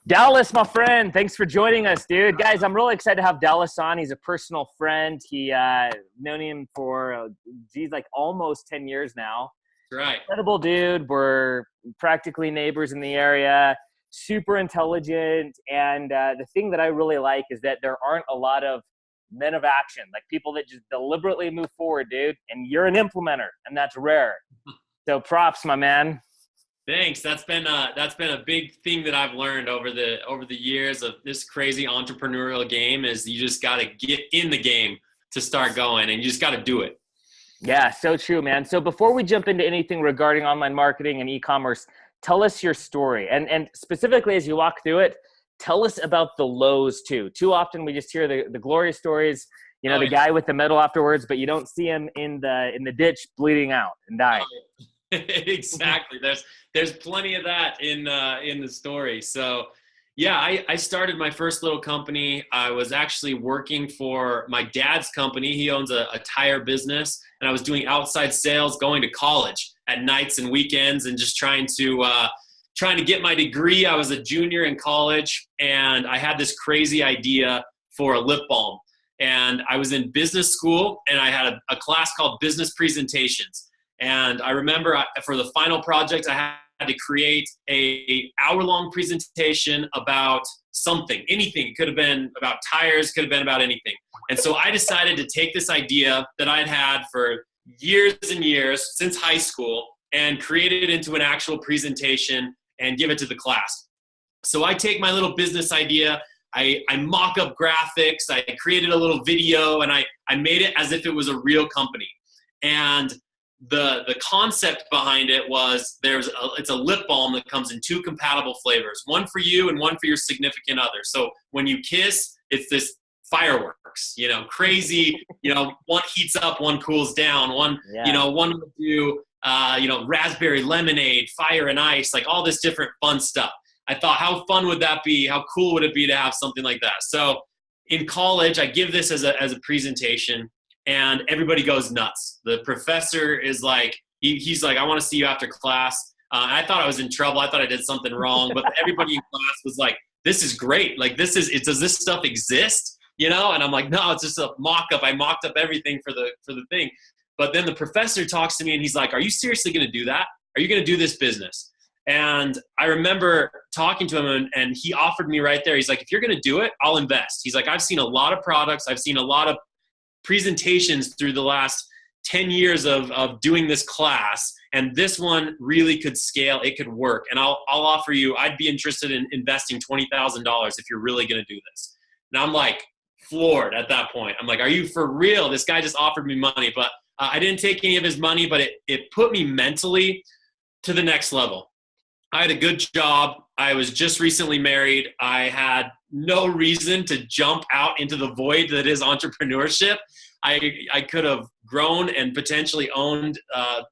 Dallas, my friend, thanks for joining us, dude. Guys, I'm really excited to have Dallas on. He's a personal friend. He known him for, like almost 10 years now. Right. Incredible dude. We're practically neighbors in the area. Super intelligent. And the thing that I really like is that there aren't a lot of men of action, like people that just deliberately move forward, dude. And you're an implementer, and that's rare. So props, my man. Thanks. That's been a big thing that I've learned over the years of this crazy entrepreneurial game is you just got to get in the game to start going, and you just got to do it. Yeah, so true, man. So before we jump into anything regarding online marketing and e-commerce, tell us your story. And specifically as you walk through it, tell us about the lows too. Too often we just hear the glorious stories, the guy with the medal afterwards, but you don't see him in the ditch bleeding out and dying. Exactly. There's plenty of that in the story. So yeah, I started my first little company. I was actually working for my dad's company. He owns a tire business, and I was doing outside sales, going to college at nights and weekends, and just trying to get my degree. I was a junior in college, and I had this crazy idea for a lip balm. And I was in business school, and I had a class called business presentations. And I remember for the final project, I had to create a hour-long presentation about something, anything. It could have been about tires, could have been about anything. And so I decided to take this idea that I'd had for years and years since high school and create it into an actual presentation and give it to the class. So I take my little business idea, I mock up graphics, I created a little video, and I made it as if it was a real company. And the concept behind it was it's a lip balm that comes in two compatible flavors, one for you and one for your significant other. So when you kiss, it's this fireworks, crazy, one heats up, one cools down, one would do, raspberry lemonade, fire and ice, like all this different fun stuff. I thought, how fun would that be? How cool would it be to have something like that? So in college, I give this as a presentation, and everybody goes nuts. The professor is like, he's like, I want to see you after class. I thought I was in trouble. I thought I did something wrong, but everybody in class was like, this is great. Like, does this stuff exist? And I'm like, no, it's just a mock-up. I mocked up everything for the thing. But then the professor talks to me and he's like, are you seriously going to do that? Are you going to do this business? And I remember talking to him, and he offered me right there. He's like, if you're going to do it, I'll invest. He's like, I've seen a lot of products. I've seen a lot of presentations through the last 10 years of doing this class, and this one really could scale. It could work, and I'll offer you, I'd be interested in investing $20,000 if you're really going to do this. And I'm like floored at that point. I'm like, are you for real? This guy just offered me money, but I didn't take any of his money, but it put me mentally to the next level. I had a good job. I was just recently married. I had no reason to jump out into the void that is entrepreneurship. I could have grown and potentially owned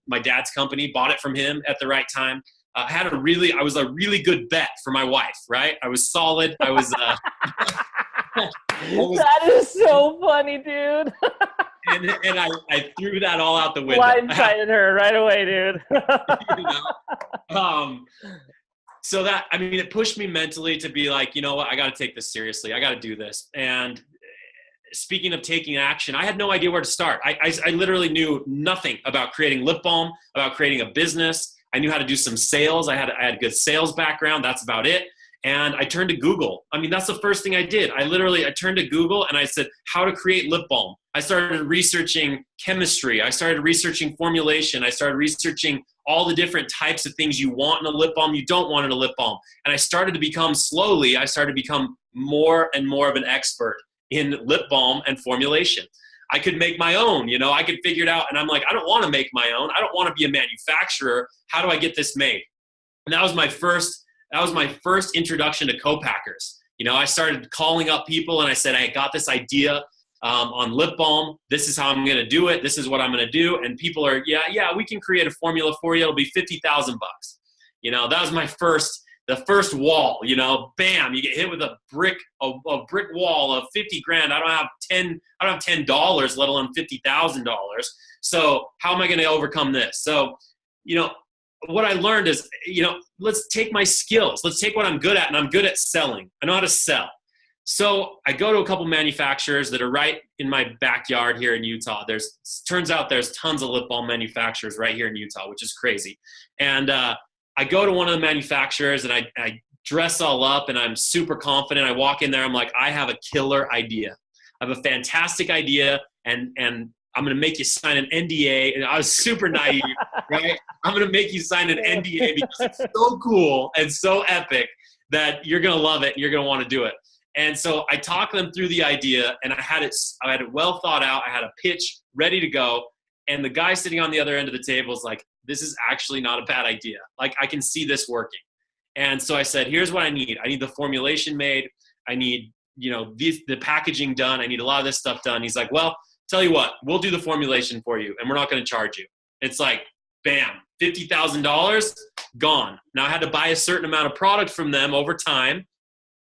my dad's company, bought it from him at the right time. I was a really good bet for my wife, right? I was solid. I was. That is so funny, dude. and I threw that all out the window. Blindsided her right away, dude. So that, it pushed me mentally to be like, you know what, I got to take this seriously. I got to do this. And speaking of taking action, I had no idea where to start. I literally knew nothing about creating lip balm, about creating a business. I knew how to do some sales. I had a good sales background. That's about it. And I turned to Google. That's the first thing I did. I turned to Google and I said, how to create lip balm. I started researching chemistry. I started researching formulation. I started researching all the different types of things you want in a lip balm, you don't want in a lip balm. And I started to become more and more of an expert in lip balm and formulation. I could make my own, I could figure it out. And I'm like, I don't want to make my own. I don't want to be a manufacturer. How do I get this made? And that was my first introduction to co-packers. I started calling up people and I said, I got this idea on lip balm. This is how I'm going to do it. This is what I'm going to do. And people are, yeah, we can create a formula for you. It'll be $50,000. That was the first wall, bam, you get hit with a brick wall of 50 grand. I don't have $10, let alone $50,000. So how am I going to overcome this? So, what I learned is, let's take my skills. Let's take what I'm good at, and I'm good at selling. I know how to sell. So I go to a couple manufacturers that are right in my backyard here in Utah. Turns out there's tons of lip balm manufacturers right here in Utah, which is crazy. And I go to one of the manufacturers, and I dress all up, and I'm super confident. I walk in there. I'm like, I have a killer idea. I have a fantastic idea, and I'm going to make you sign an NDA. And I was super naive, right? I'm going to make you sign an NDA because it's so cool and so epic that you're going to love it and you're going to want to do it. And so I talked them through the idea, and I had it well thought out. I had a pitch ready to go. And the guy sitting on the other end of the table is like, this is actually not a bad idea. Like, I can see this working. And so I said, here's what I need. I need the formulation made. I need, the packaging done. I need a lot of this stuff done. He's like, well, tell you what, we'll do the formulation for you, and we're not going to charge you. It's like, bam, $50,000 gone. Now I had to buy a certain amount of product from them over time,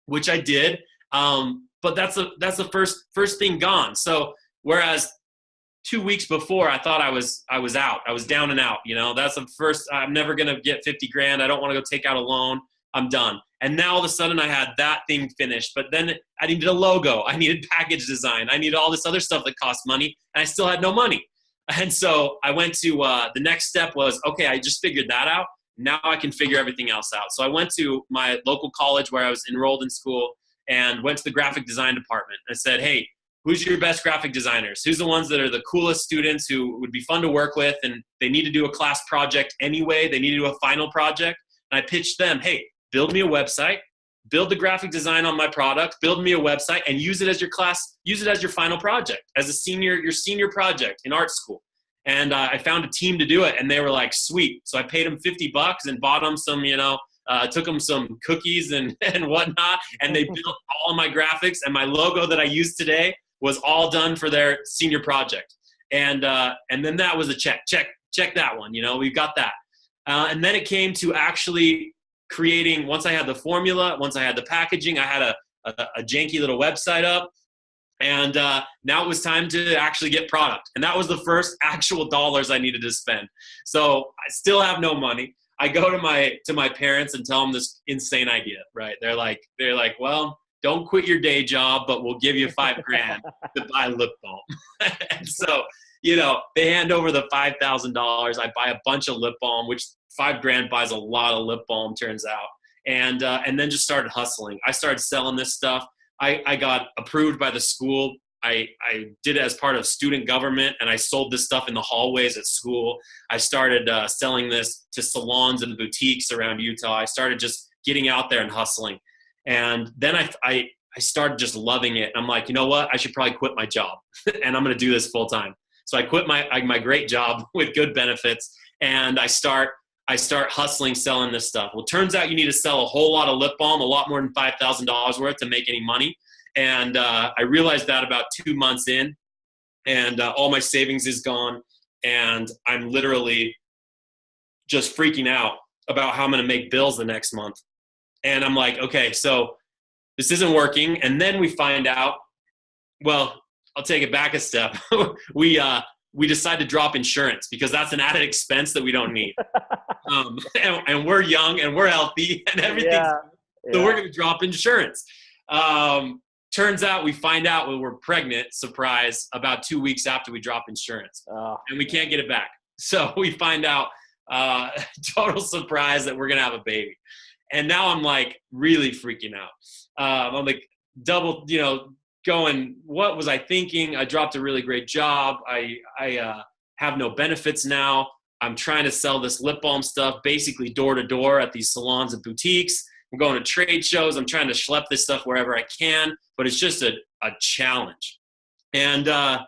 which I did. But that's the first thing gone. So whereas 2 weeks before I thought I was out, I was down and out, that's the first, I'm never going to get 50 grand. I don't want to go take out a loan. I'm done. And now all of a sudden I had that thing finished, but then I needed a logo. I needed package design. I needed all this other stuff that cost money, and I still had no money. And so I went to, the next step was, okay, I just figured that out. Now I can figure everything else out. So I went to my local college where I was enrolled in school and went to the graphic design department. I said, hey, who's your best graphic designers? Who's the ones that are the coolest students who would be fun to work with, and they need to do a class project anyway. They need to do a final project. And I pitched them, hey, build me a website, build the graphic design on my product, build me a website, and use it as your class, use it as your final project, as your senior project in art school. And I found a team to do it, and they were like, sweet. So I paid them $50 and bought them some, took them some cookies and whatnot, and they built all of my graphics, and my logo that I use today was all done for their senior project. And then that was a check that one, we've got that. And then it came to actually creating, once I had the formula, once I had the packaging, I had a janky little website up, and now it was time to actually get product. And that was the first actual dollars I needed to spend. So I still have no money. I go to my parents and tell them this insane idea, right? They're like, well, don't quit your day job, but we'll give you $5,000 to buy lip balm. And so, they hand over the $5,000. I buy a bunch of lip balm, which $5,000 buys a lot of lip balm, turns out. And then just started hustling. I started selling this stuff. I got approved by the school. I did it as part of student government, and I sold this stuff in the hallways at school. I started selling this to salons and boutiques around Utah. I started just getting out there and hustling. And then I started just loving it. I'm like, you know what? I should probably quit my job, and I'm going to do this full time. So I quit my great job with good benefits, and I start hustling, selling this stuff. Well, it turns out you need to sell a whole lot of lip balm, a lot more than $5,000 worth to make any money. And I realized that about 2 months in, and all my savings is gone, and I'm literally just freaking out about how I'm going to make bills the next month. And I'm like, okay, so this isn't working. And then we find out, well, I'll take it back a step. We decide to drop insurance because that's an added expense that we don't need. And we're young and we're healthy and everything. Yeah. So we're going to drop insurance. Turns out we find out when we're pregnant, surprise, about 2 weeks after we drop insurance. And we can't get it back. So we find out, total surprise, that we're going to have a baby. And now I'm like really freaking out. I'm like double, going, what was I thinking? I dropped a really great job. I have no benefits now. I'm trying to sell this lip balm stuff basically door to door at these salons and boutiques. I'm going to trade shows. I'm trying to schlep this stuff wherever I can, but it's just a challenge. And I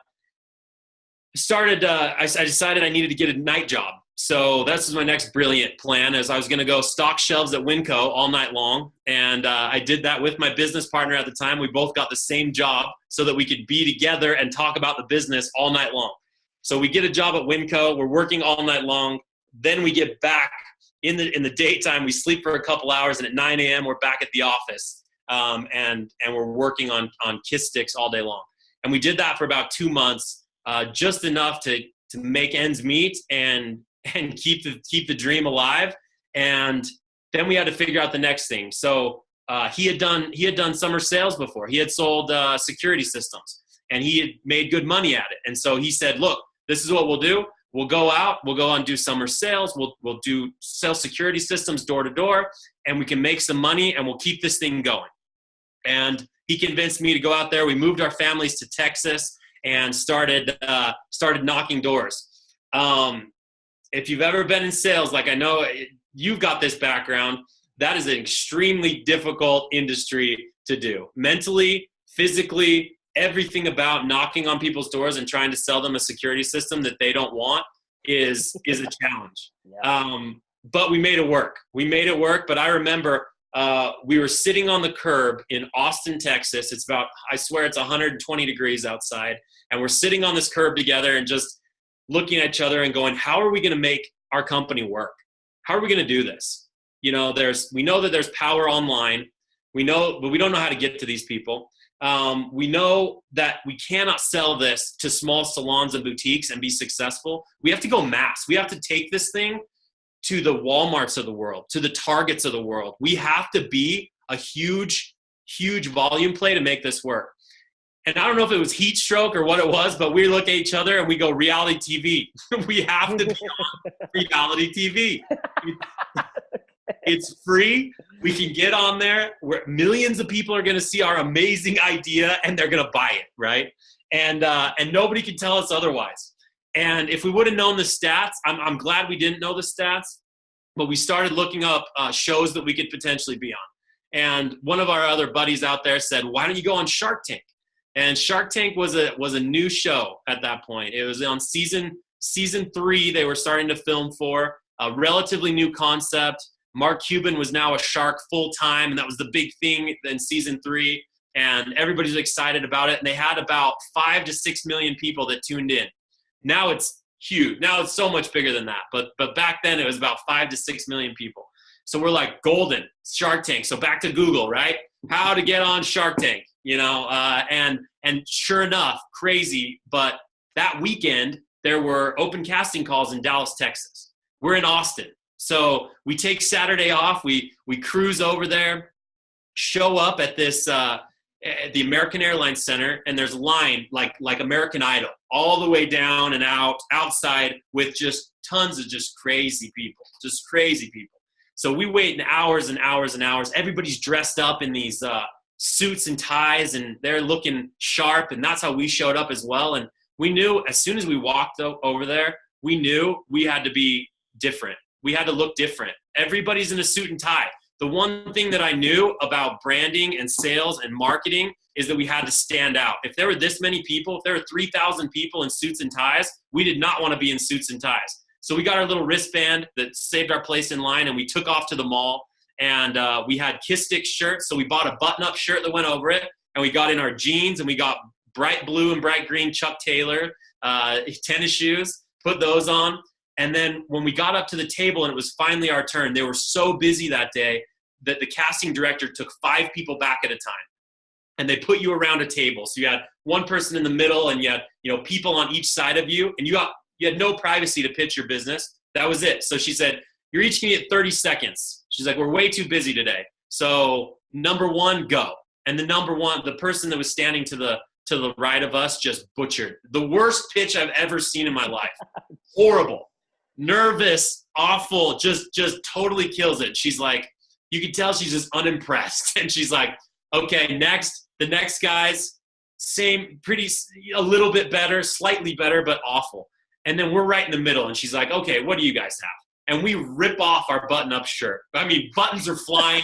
decided I needed to get a night job. So this was my next brilliant plan, is I was going to go stock shelves at Winco all night long. And I did that with my business partner at the time. We both got the same job so that we could be together and talk about the business all night long. So we get a job at Winco. We're working all night long. Then we get back in the daytime. We sleep for a couple hours, and at 9 a.m. we're back at the office. And we're working on Kiss Sticks all day long. And we did that for about 2 months, just enough to make ends meet and and keep the dream alive. And then we had to figure out the next thing. So he had done summer sales before. He had sold security systems, and he had made good money at it. And so he said, look, this is what we'll do. We'll go out, we'll go and do summer sales. We'll sell security systems door to door, and we can make some money, and we'll keep this thing going. And he convinced me to go out there. We moved our families to Texas and started knocking doors. If you've ever been in sales, like I know you've got this background, that is an extremely difficult industry to do. Mentally, physically, everything about knocking on people's doors and trying to sell them a security system that they don't want is a challenge. Yeah. But we made it work. But I remember we were sitting on the curb in Austin, Texas. It's about, I swear it's 120 degrees outside. And we're sitting on this curb together and just looking at each other and going, how are we going to make our company work? How are we going to do this? You know, we know that there's power online. We know, but we don't know how to get to these people. We know that we cannot sell this to small salons and boutiques and be successful. We have to go mass. We have to take this thing to the Walmarts of the world, to the Targets of the world. We have to be a huge, huge volume play to make this work. And I don't know if it was heat stroke or what it was, but we look at each other and we go, reality TV. We have to be on reality TV. It's free. We can get on there where millions of people are going to see our amazing idea and they're going to buy it, right? And nobody can tell us otherwise. And if we would have known the stats, I'm glad we didn't know the stats, but we started looking up shows that we could potentially be on. And one of our other buddies out there said, why don't you go on Shark Tank? And Shark Tank was a new show at that point. It was on season 3. They were starting to film for a relatively new concept. Mark Cuban was now a shark full time, and that was the big thing in season 3. And everybody's excited about it. And they had about 5 to 6 million people that tuned in. Now it's huge. Now it's so much bigger than that. But back then it was about 5 to 6 million people. So we're like, golden, Shark Tank. So back to Google, right? How to get on Shark Tank, you know? And sure enough, crazy. But that weekend there were open casting calls in Dallas, Texas. We're in Austin. So we take Saturday off. We cruise over there, show up at this at the American Airlines Center, and there's a line like American Idol all the way down and outside with just tons of just crazy people. So we wait in hours and hours and hours. Everybody's dressed up in these suits and ties, and they're looking sharp, and that's how we showed up as well. And we knew as soon as we walked over there, we knew we had to be different. We had to look different. Everybody's in a suit and tie. The one thing that I knew about branding and sales and marketing is that we had to stand out. If there were this many people, if there were 3,000 people in suits and ties, we did not want to be in suits and ties. So we got our little wristband that saved our place in line, and we took off to the mall. And we had Kiss Stick shirts, so we bought a button-up shirt that went over it, and we got in our jeans, and we got bright blue and bright green Chuck Taylor tennis shoes, put those on. And then when we got up to the table and it was finally our turn, they were so busy that day that the casting director took 5 people back at a time. And they put you around a table. So you had one person in the middle, and you had, people on each side of you, and you had no privacy to pitch your business. That was it. So she said, you're each going to get 30 seconds. She's like, we're way too busy today. So number 1, go. And the person that was standing to the right of us just butchered. The worst pitch I've ever seen in my life. Horrible. Nervous, awful, just totally kills it. She's like, you can tell she's just unimpressed. And she's like, okay, next. The next guys, same, a little bit better, slightly better, but awful. And then we're right in the middle. And she's like, okay, what do you guys have? And we rip off our button-up shirt. I mean, buttons are flying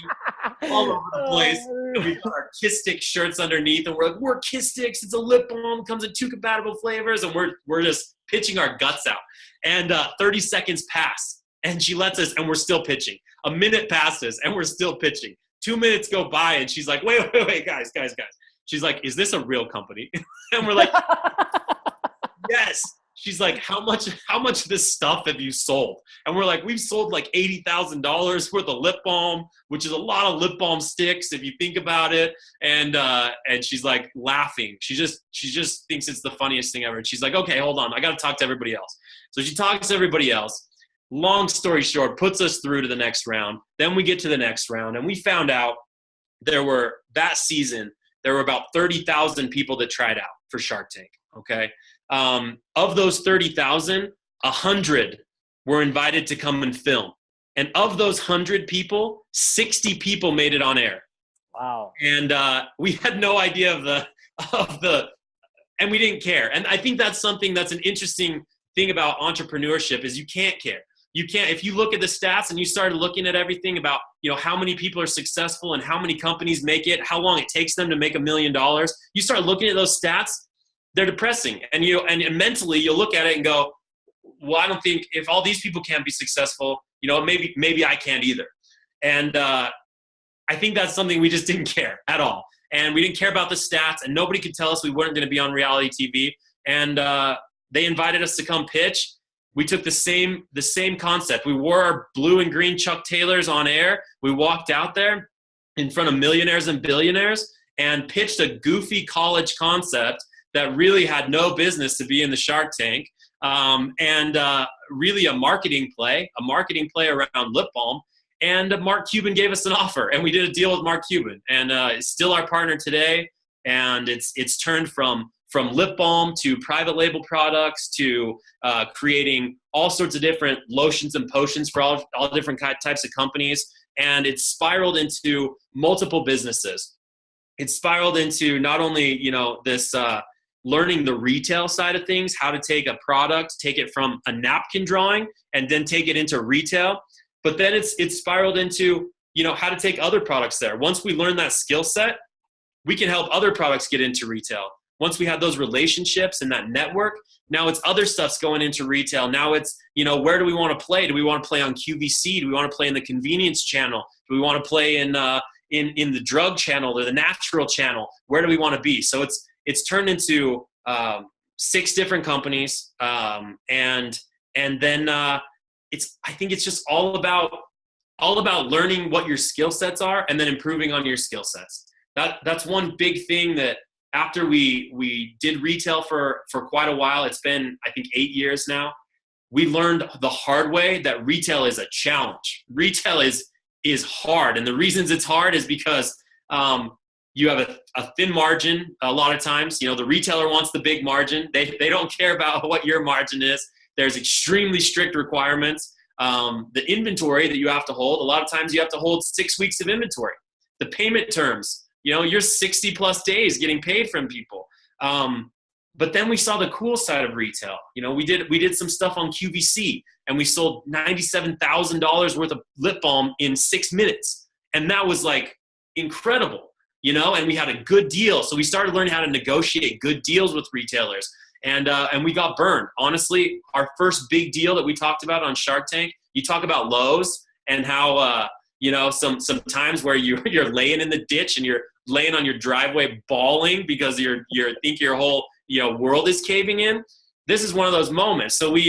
all over the place. And we got our Kiss Stick shirts underneath. And we're like, we're Kiss Sticks. It's a lip balm. Comes in 2 compatible flavors. And we're just pitching our guts out. And 30 seconds pass. And she lets us, and we're still pitching. A minute passes, and we're still pitching. 2 minutes go by, and she's like, wait, guys. She's like, is this a real company? And we're like, yes. She's like, how much of this stuff have you sold? And we're like, we've sold like $80,000 worth of lip balm, which is a lot of lip balm sticks if you think about it. And she's like laughing. She just thinks it's the funniest thing ever. And she's like, okay, hold on. I got to talk to everybody else. So she talks to everybody else. long story short, puts us through to the next round. Then we get to the next round, and we found out that season, there were about 30,000 people that tried out for Shark Tank, okay? Of those 30,000, 100 were invited to come and film. And of those 100 people, 60 people made it on air. Wow. And we had no idea and we didn't care. And I think that's something that's an interesting thing about entrepreneurship is you can't care. You can't, if you look at the stats and you start looking at everything about, how many people are successful and how many companies make it, how long it takes them to make $1 million, you start looking at those stats, they're depressing. And and mentally you'll look at it and go, well, I don't think if all these people can't be successful, maybe I can't either. And I think that's something we just didn't care at all. And we didn't care about the stats, and nobody could tell us we weren't going to be on reality TV. And they invited us to come pitch. We took the same concept. We wore our blue and green Chuck Taylors on air. We walked out there in front of millionaires and billionaires and pitched a goofy college concept that really had no business to be in the Shark Tank. And really a marketing play around lip balm. And Mark Cuban gave us an offer, and we did a deal with Mark Cuban, and it's still our partner today. And it's turned from lip balm to private label products to creating all sorts of different lotions and potions for all different types of companies. And it's spiraled into multiple businesses. It's spiraled into not only, this learning the retail side of things, how to take a product, take it from a napkin drawing and then take it into retail. But then it's spiraled into, how to take other products there. Once we learn that skill set, we can help other products get into retail. Once we have those relationships and that network, now it's other stuff's going into retail. Now it's, where do we want to play? Do we want to play on QVC? Do we want to play in the convenience channel? Do we want to play in the drug channel or the natural channel? Where do we want to be? So it's turned into 6 different companies, and then I think it's just all about learning what your skill sets are and then improving on your skill sets. That's one big thing that after we did retail for quite a while, it's been, I think, 8 years now, we learned the hard way that retail is a challenge. Retail is hard. And the reasons it's hard is because you have a thin margin a lot of times. The retailer wants the big margin. They don't care about what your margin is. There's extremely strict requirements. The inventory that you have to hold, a lot of times you have to hold 6 weeks of inventory. The payment terms, you're 60 plus days getting paid from people. But then we saw the cool side of retail. We did some stuff on QVC, and we sold $97,000 worth of lip balm in 6 minutes. And that was like incredible, and we had a good deal. So we started learning how to negotiate good deals with retailers. And we got burned. Honestly, our first big deal that we talked about on Shark Tank, you talk about lows and how, some times where you're laying in the ditch and you're laying on your driveway bawling because you think your whole, world is caving in. This is one of those moments. So we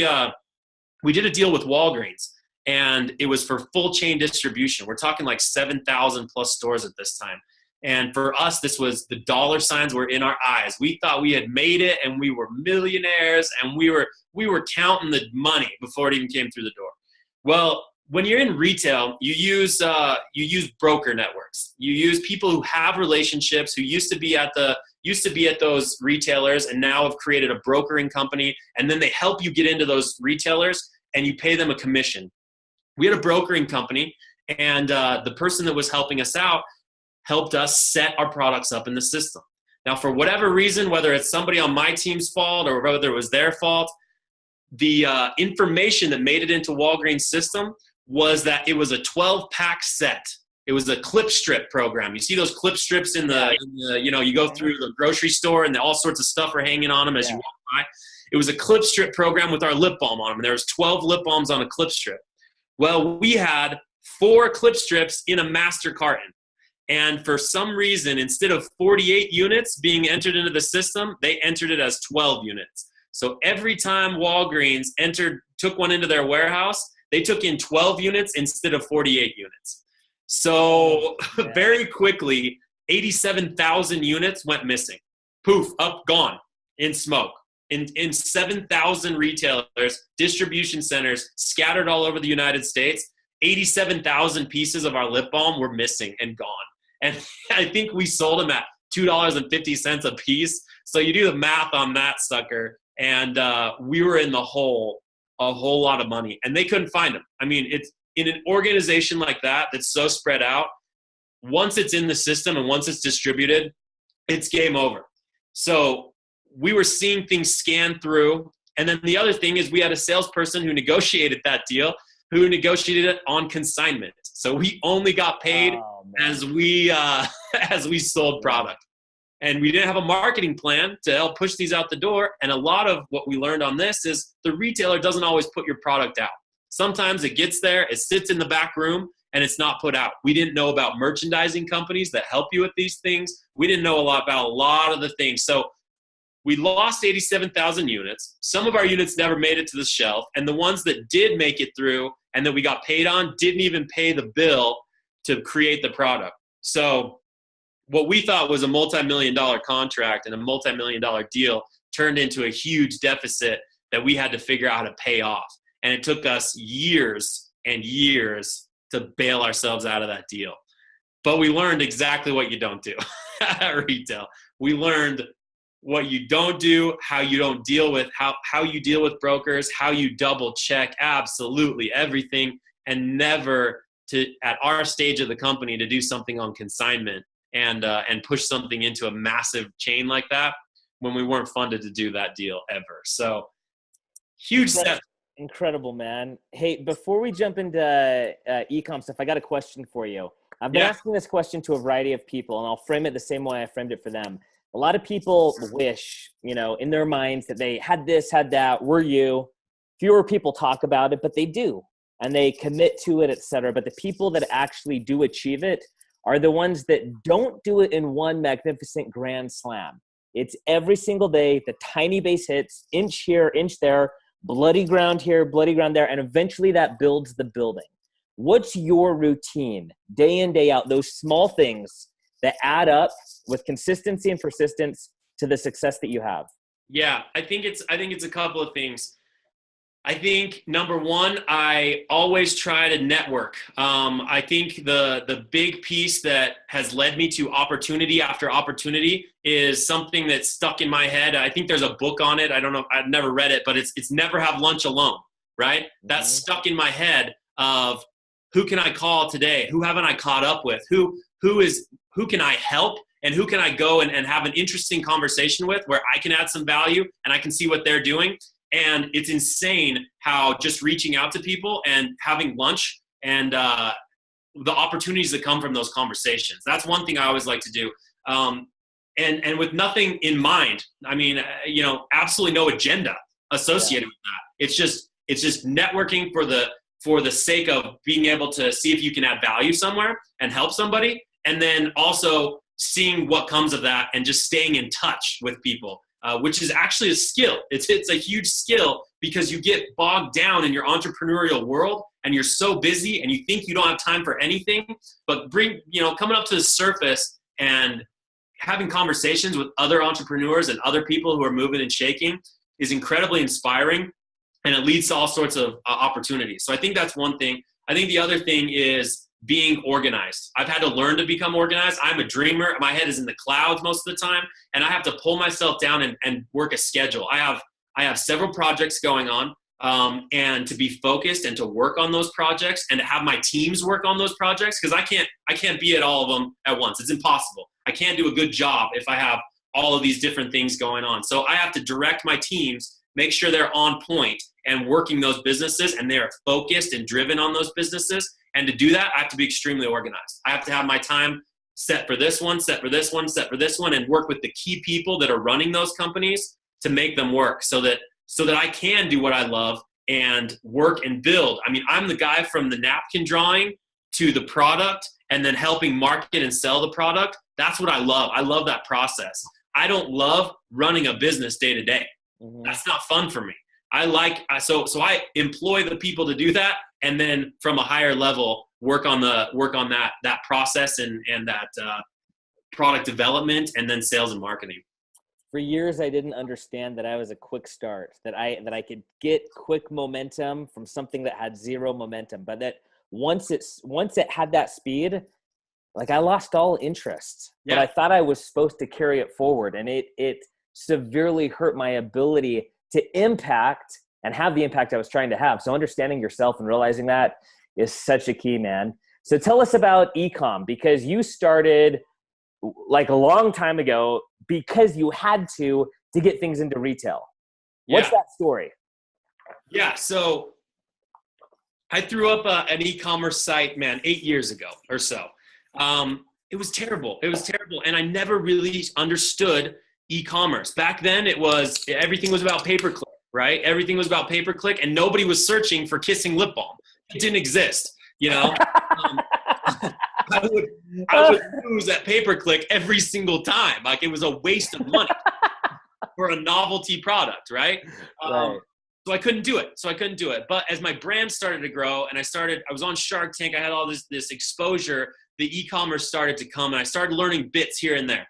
did a deal with Walgreens, and it was for full chain distribution. We're talking like 7,000 plus stores at this time. And for us, this was the dollar signs were in our eyes. We thought we had made it, and we were millionaires, and we were counting the money before it even came through the door. Well, when you're in retail, you use broker networks. You use people who have relationships, who used to be at those retailers, and now have created a brokering company, and then they help you get into those retailers, and you pay them a commission. We had a brokering company, and the person that was helping us out helped us set our products up in the system. Now, for whatever reason, whether it's somebody on my team's fault or whether it was their fault, the information that made it into Walgreens' system was that it was a 12-pack set. It was a clip strip program. You see those clip strips in the you go through the grocery store and all sorts of stuff are hanging on them as you walk by. It was a clip strip program with our lip balm on them. And there was 12 lip balms on a clip strip. Well, we had 4 clip strips in a master carton. And for some reason, instead of 48 units being entered into the system, they entered it as 12 units. So every time Walgreens took one into their warehouse, they took in 12 units instead of 48 units. So very quickly, 87,000 units went missing. Poof, up, gone, in smoke. in 7,000 retailers, distribution centers scattered all over the United States. 87,000 pieces of our lip balm were missing and gone. And I think we sold them at $2.50 a piece. So you do the math on that sucker. And we were in the hole a whole lot of money. And they couldn't find them. I mean, it's in an organization like that that's so spread out, once it's in the system and once it's distributed, it's game over. So we were seeing things scan through. And then the other thing is we had a salesperson who negotiated that deal, who negotiated it on consignment. So we only got paid as we sold product. And we didn't have a marketing plan to help push these out the door. And a lot of what we learned on this is the retailer doesn't always put your product out. Sometimes it gets there, it sits in the back room, and it's not put out. We didn't know about merchandising companies that help you with these things. We didn't know about a lot of the things. So we lost 87,000 units. Some of our units never made it to the shelf. And the ones that did make it through and that we got paid on didn't even pay the bill to create the product. So what we thought was a multi-million-dollar contract and a multi-million-dollar deal turned into a huge deficit that we had to figure out how to pay off. And it took us years and years to bail ourselves out of that deal. But we learned exactly what you don't do at retail. We learned what you don't do, how you don't deal with, how you deal with brokers, how you double check absolutely everything, and never to, at our stage of the company, to do something on consignment and push something into a massive chain like that when we weren't funded to do that deal ever. So huge step. Incredible, man. Hey, before we jump into e-com stuff, I got a question for you. I've been asking this question to a variety of people, and I'll frame it the same way I framed it for them. A lot of people wish, in their minds that they had this, had that, were you. Fewer people talk about it, but they do, and they commit to it, etc. But the people that actually do achieve it are the ones that don't do it in one magnificent grand slam. It's every single day, the tiny base hits, inch here, inch there, bloody ground here, bloody ground there, and eventually that builds the building. What's your routine, day in, day out, those small things that add up with consistency and persistence to the success that you have? Yeah, I think it's a couple of things. I think number one, I always try to network. I think the big piece that has led me to opportunity after opportunity is something that's stuck in my head. I think there's a book on it. I don't know. I've never read it, but it's never have lunch alone, right? Mm-hmm. That's stuck in my head of who can I call today? Who haven't I caught up with? Who can I help? And who can I go and have an interesting conversation with where I can add some value and I can see what they're doing? And it's insane how just reaching out to people and having lunch and the opportunities that come from those conversations. That's one thing I always like to do. And with nothing in mind. I mean, absolutely no agenda associated with that. It's just networking for the sake of being able to see if you can add value somewhere and help somebody. And then also seeing what comes of that and just staying in touch with people. Which is actually a skill. It's a huge skill because you get bogged down in your entrepreneurial world and you're so busy and you think you don't have time for anything, but coming up to the surface and having conversations with other entrepreneurs and other people who are moving and shaking is incredibly inspiring, and it leads to all sorts of opportunities. So I think that's one thing. I think the other thing is being organized. I've had to learn to become organized. I'm a dreamer. My head is in the clouds most of the time, and I have to pull myself down and work a schedule. I have several projects going on, and to be focused and to work on those projects and to have my teams work on those projects, because I can't be at all of them at once. It's impossible. I can't do a good job if I have all of these different things going on. So I have to direct my teams, make sure they're on point and working those businesses, and they're focused and driven on those businesses. And to do that, I have to be extremely organized. I have to have my time set for this one, set for this one, set for this one, and work with the key people that are running those companies to make them work so that I can do what I love and work and build. I mean, I'm the guy from the napkin drawing to the product and then helping market and sell the product. That's what I love. I love that process. I don't love running a business day to day. That's not fun for me. So I employ the people to do that, and then from a higher level, work on that process and that product development, and then sales and marketing. For years, I didn't understand that I was a quick start, that I could get quick momentum from something that had zero momentum, but that once it had that speed, like I lost all interest. But I thought I was supposed to carry it forward, and it severely hurt my ability to impact and have the impact I was trying to have. So understanding yourself and realizing that is such a key, man. So tell us about e-com, because you started like a long time ago because you had to get things into retail. What's that story? Yeah. So I threw up an e-commerce site, man, 8 years ago or so. It was terrible. It was terrible. And I never really understood e-commerce. Back then everything was about pay-per-click, right? Everything was about pay-per-click, and nobody was searching for kissing lip balm. It didn't exist, you know? I would lose at pay-per-click every single time. Like, it was a waste of money for a novelty product, right? So I couldn't do it. But as my brand started to grow and I was on Shark Tank, I had all this exposure, the e-commerce started to come, and I started learning bits here and there.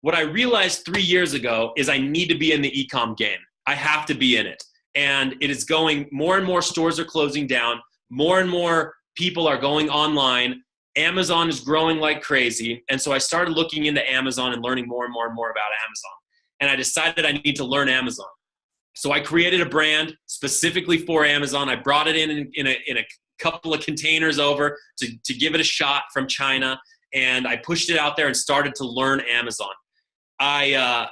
What I realized 3 years ago is I need to be in the e-com game. I have to be in it. And it is going, more and more stores are closing down. More and more people are going online. Amazon is growing like crazy. And so I started looking into Amazon and learning more and more and more about Amazon. And I decided I need to learn Amazon. So I created a brand specifically for Amazon. I brought it in a couple of containers over to give it a shot from China. And I pushed it out there and started to learn Amazon. I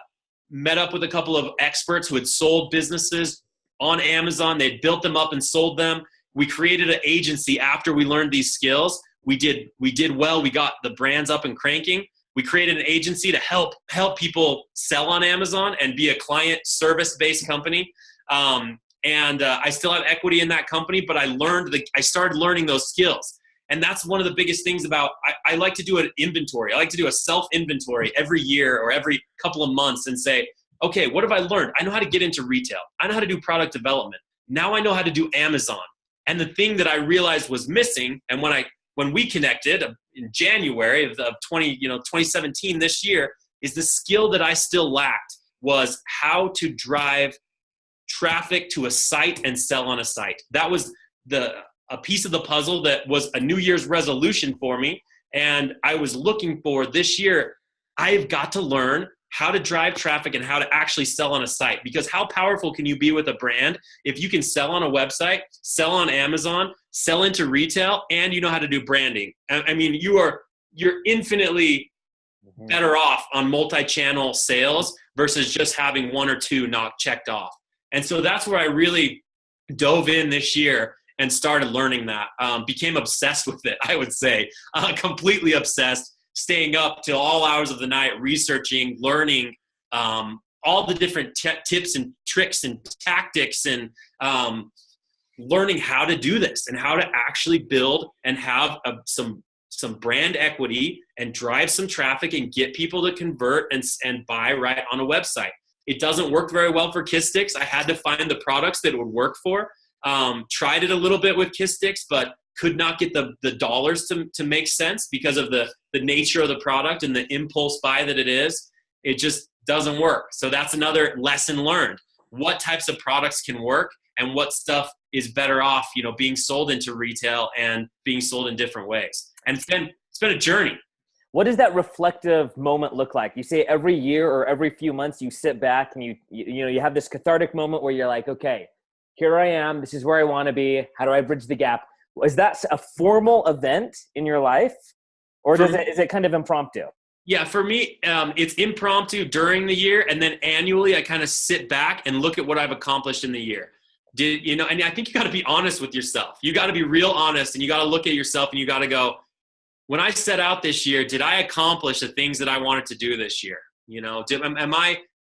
met up with a couple of experts who had sold businesses on Amazon. They'd built them up and sold them. We created an agency after we learned these skills. We did well. We got the brands up and cranking. We created an agency to help people sell on Amazon and be a client service-based company. And I still have equity in that company, but I started learning those skills. And that's one of the biggest things about, I like to do an inventory. I like to do a self-inventory every year or every couple of months and say, okay, what have I learned? I know how to get into retail. I know how to do product development. Now I know how to do Amazon. And the thing that I realized was missing, and when we connected in January of 2017 this year, is the skill that I still lacked was how to drive traffic to a site and sell on a site. That was a piece of the puzzle that was a New Year's resolution for me. And I was looking for this year, I've got to learn how to drive traffic and how to actually sell on a site. Because how powerful can you be with a brand if you can sell on a website, sell on Amazon, sell into retail, and you know how to do branding? I mean, you're infinitely better off on multi-channel sales versus just having one or two not checked off. And so that's where I really dove in this year and started learning that. Became obsessed with it, I would say. Completely obsessed. Staying up till all hours of the night, researching, learning all the different tips and tricks and tactics, and learning how to do this and how to actually build and have some brand equity and drive some traffic and get people to convert and buy right on a website. It doesn't work very well for Kiss Sticks. I had to find the products that it would work for. Tried it a little bit with Kiss Sticks, but could not get the dollars to make sense because of the nature of the product and the impulse buy that it is. It just doesn't work. So that's another lesson learned. What types of products can work and what stuff is better off, being sold into retail and being sold in different ways. And it's been a journey. What does that reflective moment look like? You say every year or every few months you sit back and you have this cathartic moment where you're like, okay, here I am. This is where I want to be. How do I bridge the gap? Is that a formal event in your life, or is it kind of impromptu? Yeah, for me, it's impromptu during the year, and then annually I kind of sit back and look at what I've accomplished in the year. And I think you got to be honest with yourself. You got to be real honest, and you got to look at yourself, and you got to go, when I set out this year, did I accomplish the things that I wanted to do this year?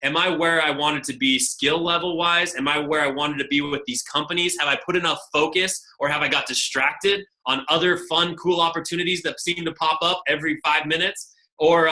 Am I where I wanted to be skill level wise? Am I where I wanted to be with these companies? Have I put enough focus, or have I got distracted on other fun, cool opportunities that seem to pop up every 5 minutes? Or,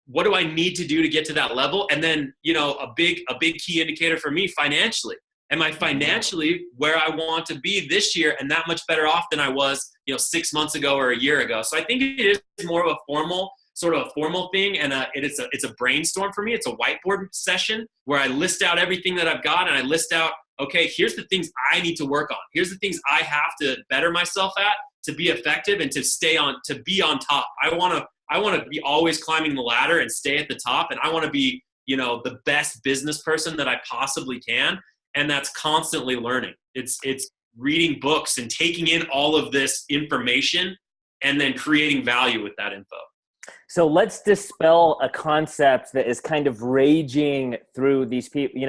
what do I need to do to get to that level? And then, a big key indicator for me, financially. Am I financially where I want to be this year and that much better off than I was, 6 months ago or a year ago? So I think it is more of a formal sort of a formal thing, and it's a brainstorm for me. It's a whiteboard session where I list out everything that I've got, and I list out, okay, here's the things I need to work on. Here's the things I have to better myself at to be effective and to be on top. I want to be always climbing the ladder and stay at the top, and I want to be, the best business person that I possibly can. And that's constantly learning. It's reading books and taking in all of this information and then creating value with that info. So let's dispel a concept that is kind of raging through these people,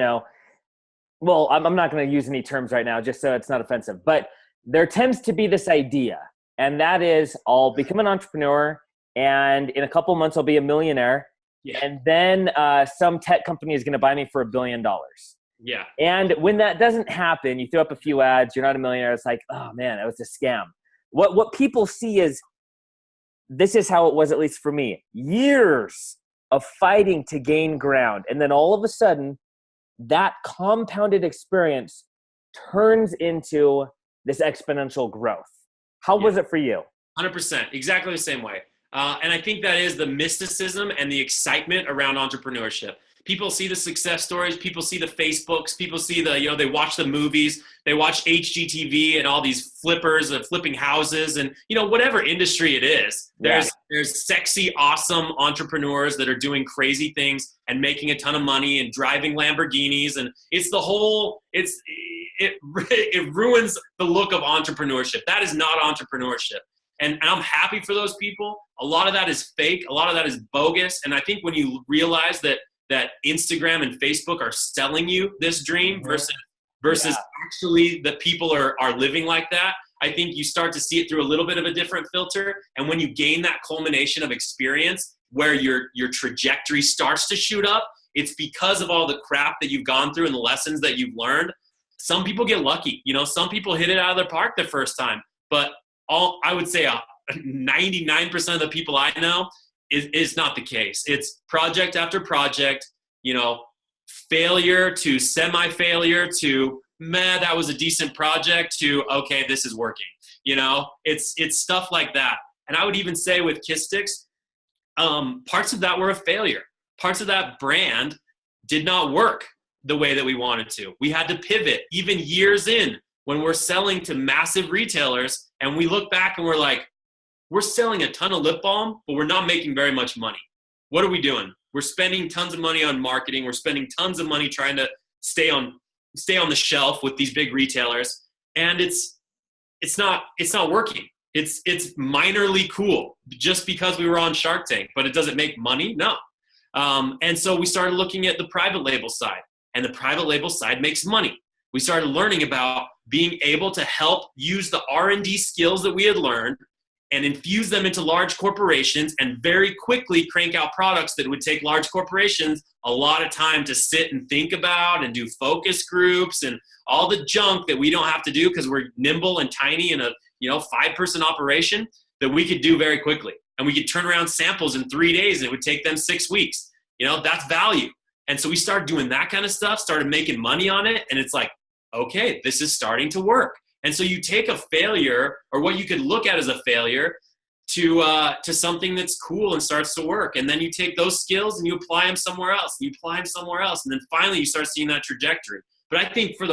well, I'm not going to use any terms right now just so it's not offensive, but there tends to be this idea, and that is I'll become an entrepreneur and in a couple months I'll be a millionaire. Yeah. And then some tech company is going to buy me for $1 billion. Yeah. And when that doesn't happen, you throw up a few ads, you're not a millionaire. It's like, oh man, it was a scam. What people see is, this is how it was, at least for me, years of fighting to gain ground. And then all of a sudden, that compounded experience turns into this exponential growth. How was it for you? 100%. Exactly the same way. And I think that is the mysticism and the excitement around entrepreneurship. People see the success stories, people see the Facebooks, people see they watch the movies, they watch HGTV and all these flippers of flipping houses and, whatever industry it is. There's sexy, awesome entrepreneurs that are doing crazy things and making a ton of money and driving Lamborghinis. And it's it ruins the look of entrepreneurship. That is not entrepreneurship. And I'm happy for those people. A lot of that is fake. A lot of that is bogus. And I think when you realize that Instagram and Facebook are selling you this dream versus actually that people are living like that, I think you start to see it through a little bit of a different filter. And when you gain that culmination of experience where your trajectory starts to shoot up, it's because of all the crap that you've gone through and the lessons that you've learned. Some people get lucky. Some people hit it out of the park the first time. But I would say 99% of the people I know is not the case. It's project after project, failure to semi-failure to, man, that was a decent project to, okay, this is working. It's stuff like that. And I would even say with Kiss Sticks, parts of that were a failure. Parts of that brand did not work the way that we wanted to. We had to pivot even years in when we're selling to massive retailers and we look back and we're like, we're selling a ton of lip balm, but we're not making very much money. What are we doing? We're spending tons of money on marketing. We're spending tons of money trying to stay on the shelf with these big retailers. And it's not working. It's minorly cool just because we were on Shark Tank, but it doesn't make money. No. And so we started looking at the private label side, and the private label side makes money. We started learning about being able to help use the R&D skills that we had learned and infuse them into large corporations and very quickly crank out products that would take large corporations a lot of time to sit and think about and do focus groups and all the junk that we don't have to do because we're nimble and tiny in a 5-person operation that we could do very quickly. And we could turn around samples in 3 days and it would take them 6 weeks. That's value. And so we started doing that kind of stuff, started making money on it. And it's like, okay, this is starting to work. And so you take a failure, or what you could look at as a failure, to something that's cool and starts to work. And then you take those skills and you apply them somewhere else. And you apply them somewhere else. And then finally you start seeing that trajectory. But I think for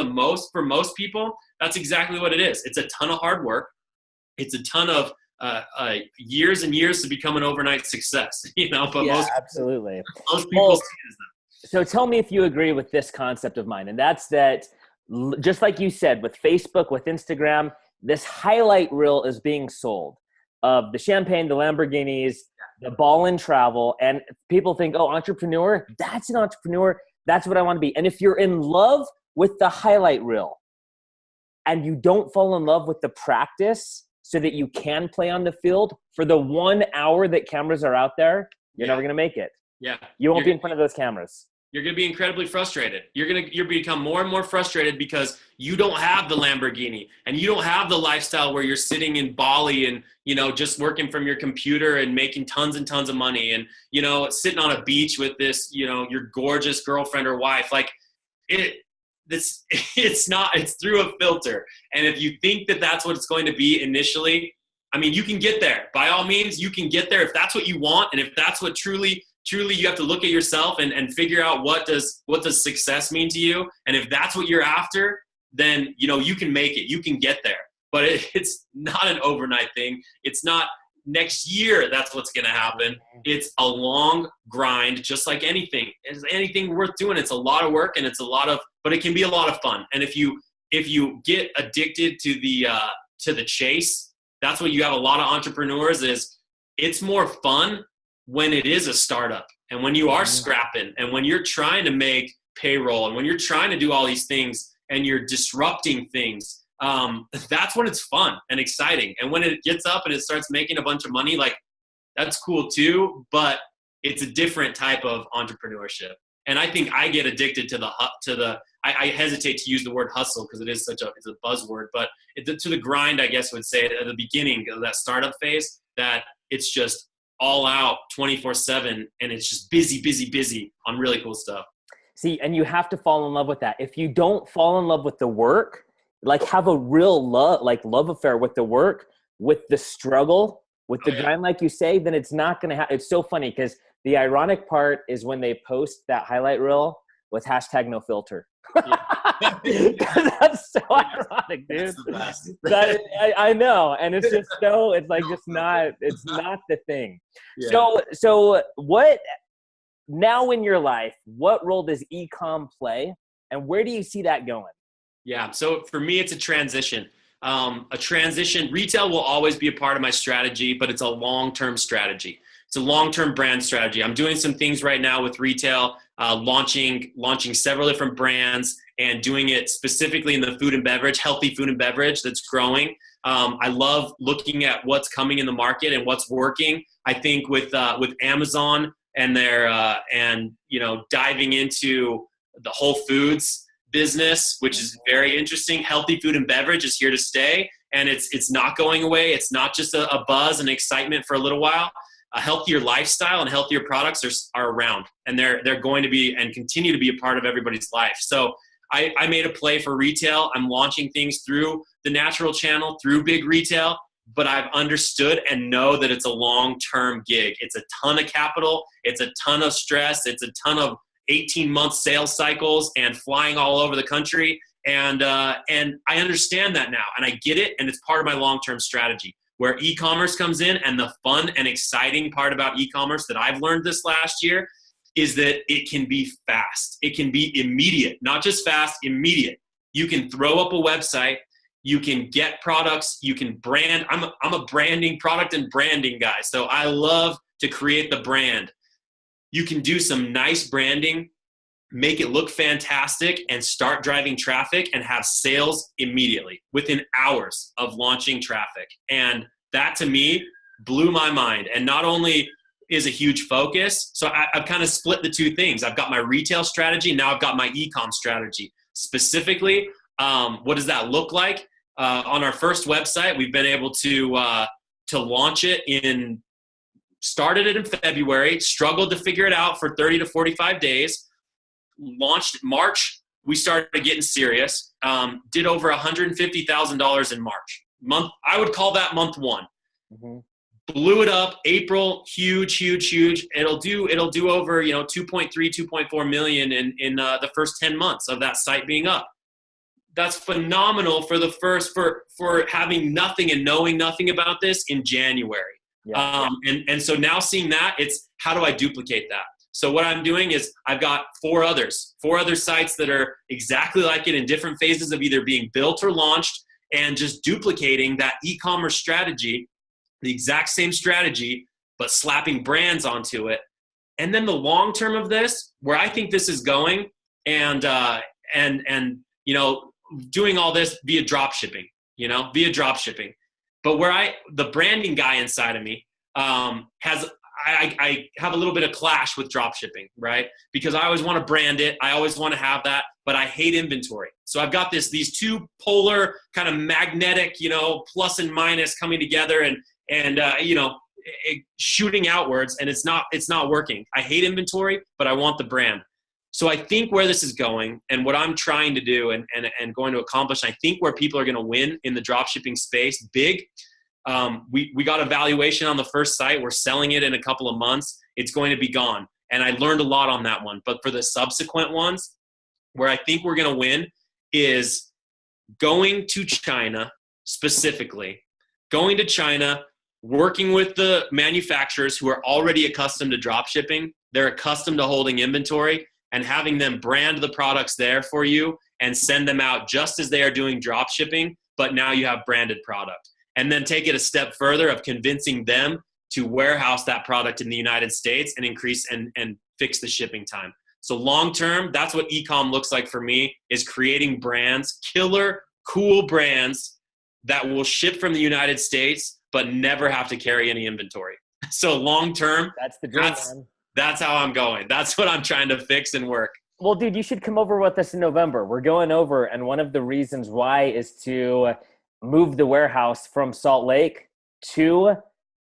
most people, that's exactly what it is. It's a ton of hard work. It's a ton of years and years to become an overnight success. But absolutely. Most people see it as that. So tell me if you agree with this concept of mine. And that's that, just like you said, with Facebook, with Instagram, this highlight reel is being sold of the champagne, the Lamborghinis, the ball and travel. And people think, oh, entrepreneur, that's an entrepreneur. That's what I want to be. And if you're in love with the highlight reel and you don't fall in love with the practice so that you can play on the field for the 1 hour that cameras are out there, you're never going to make it. Yeah. You won't be in front of those cameras. You're going to be incredibly frustrated. You're become more and more frustrated because you don't have the Lamborghini and you don't have the lifestyle where you're sitting in Bali and, just working from your computer and making tons and tons of money and, sitting on a beach with this, your gorgeous girlfriend or wife. Like it's through a filter. And if you think that that's what it's going to be initially, I mean, you can get there. By all means, you can get there if that's what you want, and if that's what truly you have to look at yourself and figure out what does success mean to you. And if that's what you're after, then, you know, you can make it, you can get there. But it's not an overnight thing. It's not next year that's what's going to happen. It's a long grind, just like anything. It's anything worth doing. It's a lot of work, and but it can be a lot of fun. And if you get addicted to the chase, that's what you have a lot of entrepreneurs is it's more fun when it is a startup, and when you are scrapping, and when you're trying to make payroll, and when you're trying to do all these things and you're disrupting things. That's when it's fun and exciting. And when it gets up and it starts making a bunch of money, like, that's cool too, but it's a different type of entrepreneurship. And I think I get addicted to I hesitate to use the word hustle because it's a buzzword, but to the grind, I guess I would say at the beginning of that startup phase, that it's just all out 24/7, and it's just busy on really cool stuff. See, and you have to fall in love with that. If you don't fall in love with the work, like have a real love affair with the work, with the struggle, with the grind, like you say, then it's not going to happen. It's so funny because the ironic part is when they post that highlight reel with #NoFilter. Yeah. That's so ironic, dude. I know. And it's just it's not the thing. Yeah. So what now in your life, what role does e-com play, and where do you see that going? Yeah. So for me, it's a transition. Retail will always be a part of my strategy, but it's a long-term strategy. It's a long-term brand strategy. I'm doing some things right now with retail, launching several different brands and doing it specifically in the food and beverage, healthy food and beverage that's growing. I love looking at what's coming in the market and what's working. I think with Amazon and their diving into the Whole Foods business, which is very interesting. Healthy food and beverage is here to stay, and it's not going away. It's not just a buzz and excitement for a little while. A healthier lifestyle and healthier products are around, and they're going to be and continue to be a part of everybody's life. So I made a play for retail. I'm launching things through the natural channel, through big retail, but I've understood and know that it's a long-term gig. It's a ton of capital. It's a ton of stress. It's a ton of 18-month sales cycles and flying all over the country. And I understand that now, and I get it, and it's part of my long-term strategy. Where e-commerce comes in, and the fun and exciting part about e-commerce that I've learned this last year is that it can be fast. It can be immediate, not just fast, immediate. You can throw up a website, you can get products, you can brand. I'm a branding, product and branding guy, so I love to create the brand. You can do some nice branding, make it look fantastic, and start driving traffic and have sales immediately within hours of launching traffic. And that to me blew my mind. And not only is a huge focus, so I've kind of split the two things. I've got my retail strategy, now I've got my e-com strategy. Specifically, what does that look like? On our first website, we've been able to launch it started it in February, struggled to figure it out for 30 to 45 days. Launched March, we started getting serious. Did over $150,000 in March. I would call that month one. Mm-hmm. Blew it up. April, huge. It'll do over 2.3, 2.4 million in the first 10 months of that site being up. That's phenomenal for having nothing and knowing nothing about this in January. Yeah. And so now seeing that, it's how do I duplicate that? So what I'm doing is I've got four other sites that are exactly like it in different phases of either being built or launched, and just duplicating that e-commerce strategy, the exact same strategy, but slapping brands onto it. And then the long term of this, where I think this is going, and doing all this via drop shipping. But where the branding guy inside of me I have a little bit of clash with drop shipping, right? Because I always want to brand it. I always want to have that, but I hate inventory. So I've got these two polar kind of magnetic, plus and minus coming together and shooting outwards, and it's not working. I hate inventory, but I want the brand. So I think where this is going and what I'm trying to do and going to accomplish, I think where people are going to win in the drop shipping space big We got a valuation on the first site. We're selling it in a couple of months. It's going to be gone. And I learned a lot on that one. But for the subsequent ones, where I think we're going to win is going to China specifically, going to China, working with the manufacturers who are already accustomed to drop shipping. They're accustomed to holding inventory, and having them brand the products there for you and send them out just as they are doing drop shipping, but now you have branded product. And then take it a step further of convincing them to warehouse that product in the United States and increase and fix the shipping time. So long term, that's what e-com looks like for me, is creating brands, killer, cool brands that will ship from the United States but never have to carry any inventory. So long term, that's the dream, man. That's how I'm going. That's what I'm trying to fix and work. Well, dude, you should come over with us in November. We're going over, and one of the reasons why is to move the warehouse from Salt Lake to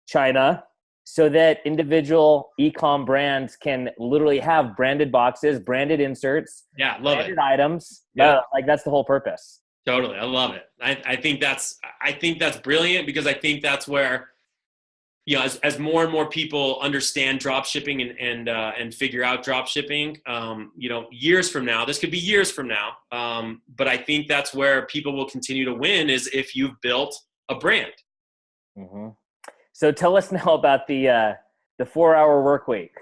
China so that individual e-com brands can literally have branded boxes, branded inserts, branded items. Yeah. Like that's the whole purpose. Totally. I love it. I think that's brilliant, because I think that's where, as more and more people understand drop shipping and figure out drop shipping, years from now, this could be years from now. But I think that's where people will continue to win, is if you've built a brand. Mm-hmm. So tell us now about the 4-hour work week.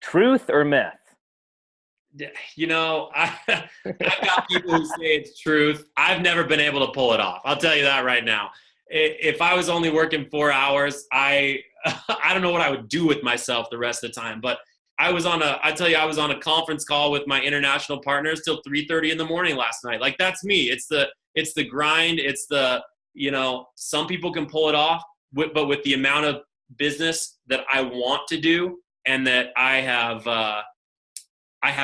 Truth or myth? I've got people who say it's truth. I've never been able to pull it off. I'll tell you that right now. If I was only working 4 hours, I don't know what I would do with myself the rest of the time. But I was on a conference call with my international partners till 3:30 in the morning last night. Like, that's me. It's the grind. It's some people can pull it off, but with the amount of business that I want to do and that I have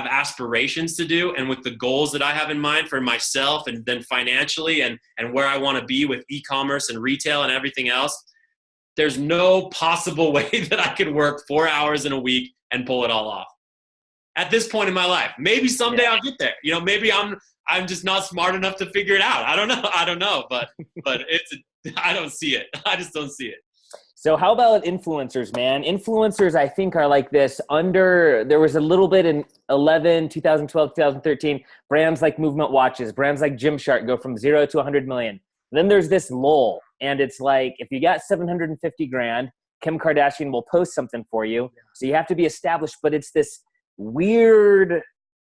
aspirations to do, and with the goals that I have in mind for myself and then financially and where I want to be with e-commerce and retail and everything else, there's no possible way that I could work 4 hours in a week and pull it all off at this point in my life. Maybe someday I'll get there. Maybe I'm just not smart enough to figure it out. I don't know, but I don't see it. I just don't see it. So how about influencers, man? Influencers, I think, are like this there was a little bit in 2012, 2013, brands like Movement Watches, brands like Gymshark go from 0 to 100 million. Then there's this lull, and it's like, if you got 750 grand, Kim Kardashian will post something for you. So you have to be established, but it's this weird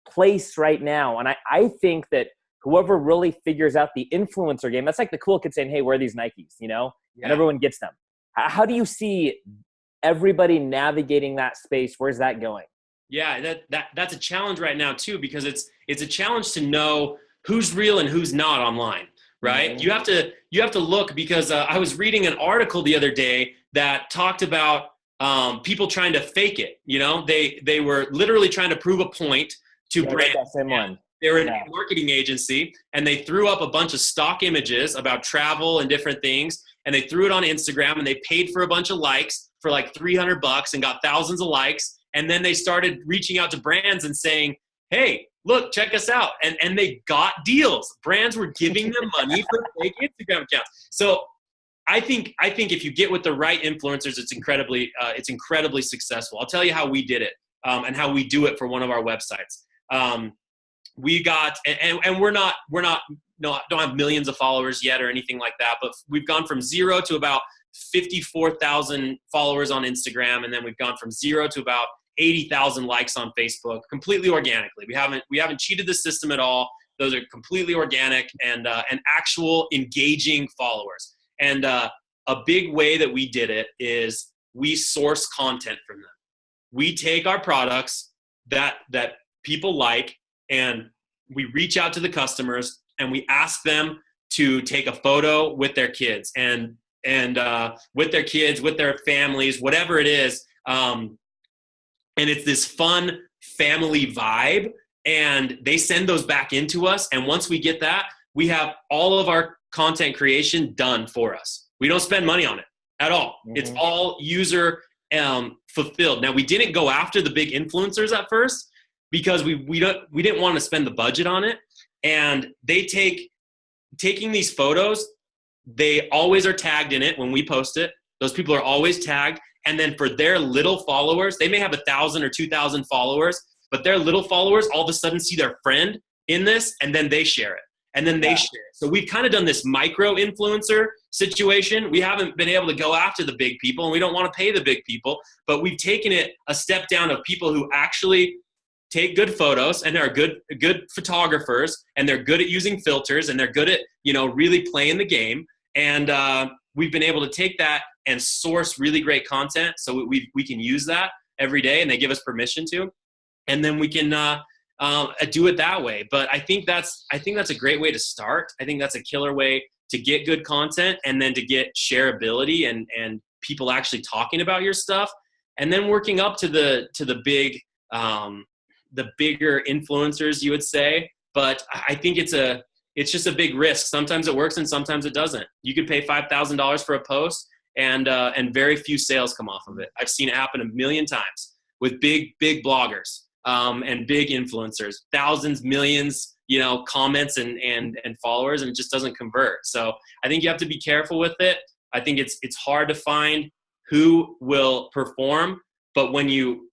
place right now. And I think that whoever really figures out the influencer game, that's like the cool kid saying, hey, wear these Nikes, and everyone gets them. How do you see everybody navigating that space? Where's that going? Yeah, that's a challenge right now too, because it's a challenge to know who's real and who's not online, right? Mm-hmm. You have to look, because I was reading an article the other day that talked about people trying to fake it. They were literally trying to prove a point to brands. That same one. They were in a marketing agency, and they threw up a bunch of stock images about travel and different things. And they threw it on Instagram, and they paid for a bunch of likes for like $300 and got thousands of likes. And then they started reaching out to brands and saying, hey, look, check us out. And they got deals. Brands were giving them money for fake Instagram accounts. So I think if you get with the right influencers, it's incredibly successful. I'll tell you how we did it and how we do it for one of our websites. We got, and don't have millions of followers yet or anything like that, but we've gone from 0 to about 54,000 followers on Instagram, and then we've gone from 0 to about 80,000 likes on Facebook, completely organically. We haven't cheated the system at all. Those are completely organic and actual engaging followers. And a big way that we did it is we source content from them. We take our products that people like, and we reach out to the customers, and we ask them to take a photo with their kids and with their kids, with their families, whatever it is. And it's this fun family vibe, and they send those back into us. And once we get that, we have all of our content creation done for us. We don't spend money on it at all. Mm-hmm. It's all user fulfilled. Now, we didn't go after the big influencers at first, because we didn't want to spend the budget on it. And they taking these photos, they always are tagged in it when we post it. Those people are always tagged. And then for their little followers, they may have 1,000 or 2,000 followers, but their little followers all of a sudden see their friend in this, and then they share it. And then they share it. So we've kind of done this micro influencer situation. We haven't been able to go after the big people, and we don't want to pay the big people, but we've taken it a step down of people who actually take good photos and are good photographers, and they're good at using filters, and they're good at, really playing the game. And we've been able to take that and source really great content. So we can use that every day, and they give us permission to, and then we can do it that way. But I think that's a great way to start. I think that's a killer way to get good content, and then to get shareability and people actually talking about your stuff, and then working up to the big, the bigger influencers, you would say. But I think it's just a big risk. Sometimes it works and sometimes it doesn't. You could pay $5,000 for a post, and very few sales come off of it. I've seen it happen a million times with big bloggers. And big influencers, thousands, millions, comments and followers, and it just doesn't convert. So I think you have to be careful with it. I think it's hard to find who will perform, but when you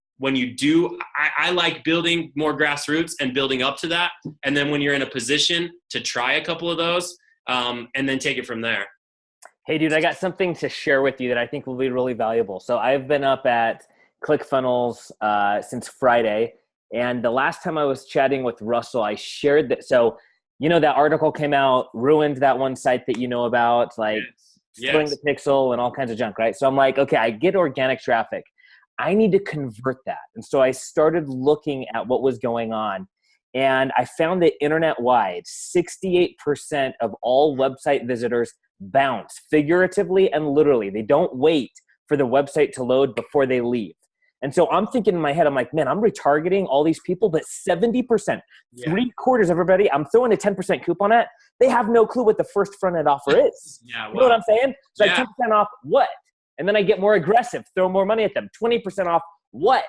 do, I like building more grassroots and building up to that. And then when you're in a position to try a couple of those, and then take it from there. Hey dude, I got something to share with you that I think will be really valuable. So I've been up at ClickFunnels since Friday. And the last time I was chatting with Russell, I shared that. So, that article came out, ruined that one site that you know about, like splitting the pixel and all kinds of junk, right? So I'm like, okay, I get organic traffic. I need to convert that. And so I started looking at what was going on. And I found that internet-wide, 68% of all website visitors bounce, figuratively and literally. They don't wait for the website to load before they leave. And so I'm thinking in my head, I'm like, man, I'm retargeting all these people, but 70%, 3/4 of everybody, I'm throwing a 10% coupon at, they have no clue what the first front-end offer is. Yeah, wow. You know what I'm saying? So like 10% off what? And then I get more aggressive, throw more money at them. 20% off what?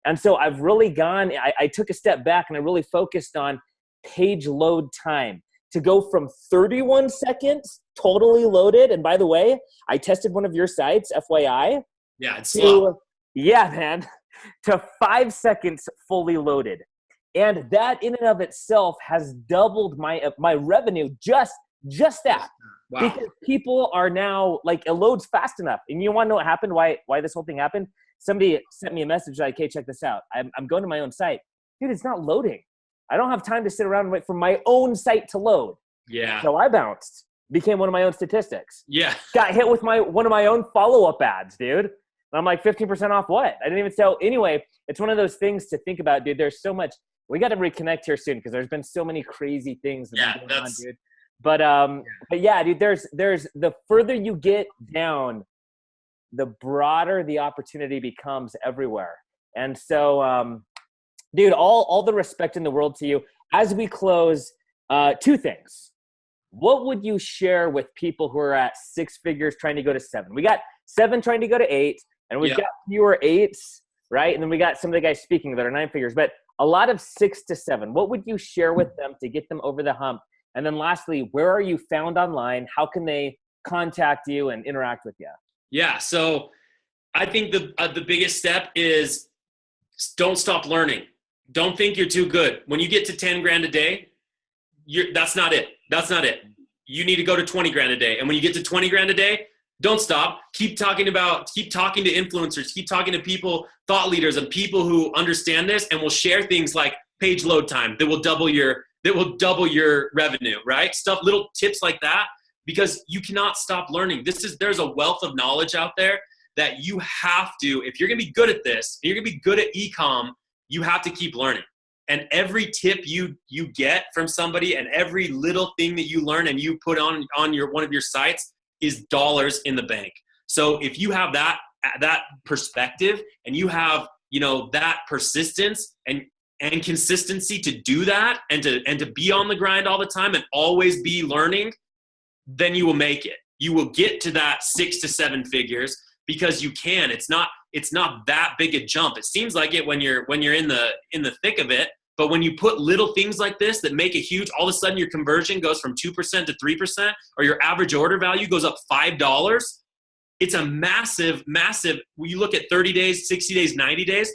And so I've really gone, I took a step back and I really focused on page load time to go from 31 seconds totally loaded. And by the way, I tested one of your sites, FYI. Yeah, it's slow. Yeah, man, to 5 seconds fully loaded. And that in and of itself has doubled my revenue, just that. Wow. Because people are now, like, it loads fast enough. And you want to know what happened, why this whole thing happened? Somebody sent me a message like, hey, check this out. I'm going to my own site. Dude, it's not loading. I don't have time to sit around and wait for my own site to load. Yeah. So I bounced, became one of my own statistics. Yeah. Got hit with one of my own follow-up ads, dude. And I'm like, 15% off what? I didn't even sell. Anyway, it's one of those things to think about, dude. There's so much. We got to reconnect here soon because there's been so many crazy things that have been going on, dude. But yeah, dude, there's the further you get down, the broader the opportunity becomes everywhere. And so, dude, all the respect in the world to you. As we close, two things. What would you share with people who are at 6 figures trying to go to 7? We got 7 trying to go to 8, and we've got fewer 8s, right? And then we got some of the guys speaking that are 9 figures, but a lot of 6 to 7. What would you share with them to get them over the hump? And then lastly, where are you found online? How can they contact you and interact with you? Yeah, so I think the biggest step is don't stop learning. Don't think you're too good. When you get to 10 grand a day, that's not it. That's not it. You need to go to 20 grand a day. And when you get to 20 grand a day, don't stop. Keep talking to influencers, keep talking to people, thought leaders, and people who understand this and will share things like page load time that will double your revenue, right? Stuff, little tips like that, because you cannot stop learning. There's a wealth of knowledge out there that you have to, if you're going to be good at this, if you're going to be good at e-com, you have to keep learning. And every tip you get from somebody and every little thing that you learn and you put on one of your sites is dollars in the bank. So if you have that perspective and you have, that persistence and consistency to do that and to be on the grind all the time and always be learning, then you will make it. You will get to that 6 to 7 figures because you can. It's not that big a jump. It seems like it when you're in the thick of it, But when you put little things like this that make a huge, all of a sudden your conversion goes from 2% to 3%, or your average order value goes up $5, it's a massive, massive, when you look at 30 days, 60 days, 90 days,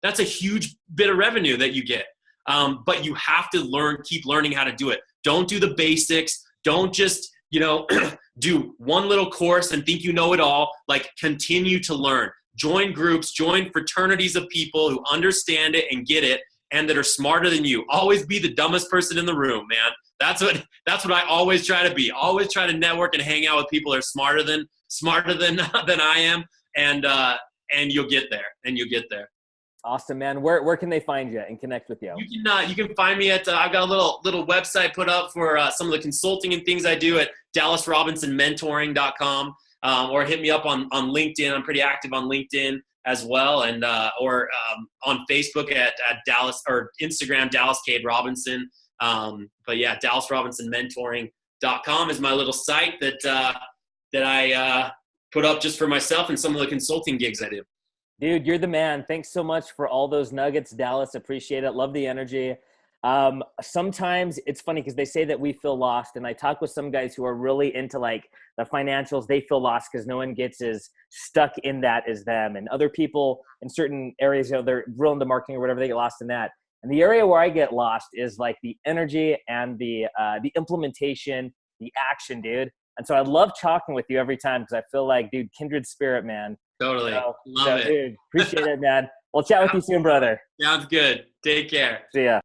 that's a huge bit of revenue that you get. But you have to keep learning how to do it. Don't do the basics. Don't just, do one little course and think you know it all. Like, continue to learn. Join groups, join fraternities of people who understand it and get it and that are smarter than you. Always be the dumbest person in the room, man. That's what I always try to be. Always try to network and hang out with people that are smarter than I am, and you'll get there. Awesome, man. Where can they find you and connect with you? You can find me at I've got a little website put up for some of the consulting and things I do at DallasRobinsonMentoring.com, or hit me up on LinkedIn. I'm pretty active on LinkedIn as well, and or on Facebook at Dallas, or Instagram, Dallas Cade Robinson. But yeah, DallasRobinsonMentoring.com is my little site that I put up just for myself and some of the consulting gigs I do. Dude, you're the man. Thanks so much for all those nuggets, Dallas. Appreciate it. Love the energy. Sometimes it's funny because they say that we feel lost, and I talk with some guys who are really into like the financials. They feel lost because no one gets as stuck in that as them, and other people in certain areas, they're real into marketing or whatever, they get lost in that. And the area where I get lost is like the energy and the implementation, the action, dude. And so I love talking with you every time because I feel like, dude, kindred spirit, man. Totally. Love it. Dude, appreciate it, man. We'll chat with you soon, brother. Sounds good. Take care. See ya.